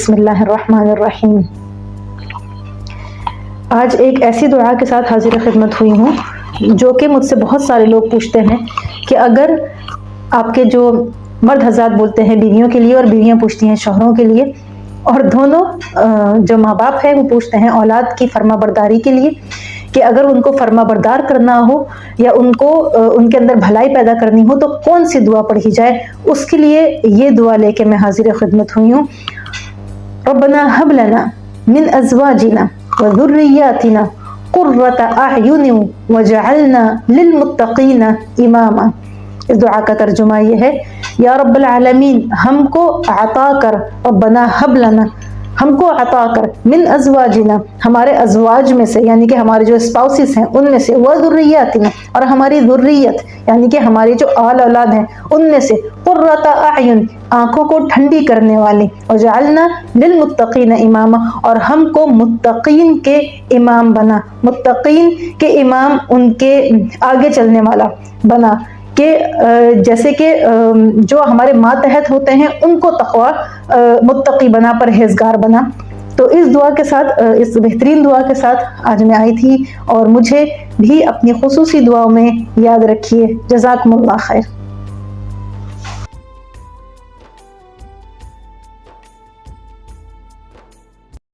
بسم اللہ الرحمن الرحیم۔ آج ایک ایسی دعا کے ساتھ حاضر خدمت ہوئی ہوں جو کہ مجھ سے بہت سارے لوگ پوچھتے ہیں کہ اگر آپ کے جو مرد حضرات بولتے ہیں بیویوں کے لیے اور بیویاں پوچھتی ہیں شوہروں کے لیے، اور دونوں جو ماں باپ ہیں وہ پوچھتے ہیں اولاد کی فرما برداری کے لیے کہ اگر ان کو فرما بردار کرنا ہو یا ان کو ان کے اندر بھلائی پیدا کرنی ہو تو کون سی دعا پڑھی جائے، اس کے لیے یہ دعا لے کے میں حاضر خدمت ہوئی ہوں۔ ربنا هب لنا من ازواجنا وذرياتنا قرة اعین وجعلنا للمتقین اماما۔ اس دعا کا ترجمہ یہ ہے، یا رب العالمین ہم کو عطا کر، ربنا هب لنا ہم کو عطا کر، من ازواجنا ہمارے ازواج میں سے یعنی کہ ہمارے جو اسپاؤسز ہیں ان میں سے، وذریاتنا اور ہماری ذریت یعنی کہ ہماری جو آل اولاد ہیں ان میں سے، قرۃ اعین آنکھوں کو ٹھنڈی کرنے والی، وجعلنا للمتقین اماما اور ہم کو متقین کے امام بنا، متقین کے امام ان کے آگے چلنے والا بنا، کہ جیسے کہ جو ہمارے ماتحت ہوتے ہیں ان کو تقوی متقی بنا، پرہیزگار بنا۔ تو اس دعا کے ساتھ، اس بہترین دعا کے ساتھ آج میں آئی تھی، اور مجھے بھی اپنی خصوصی دعاؤں میں یاد رکھیے۔ جزاکم اللہ خیر۔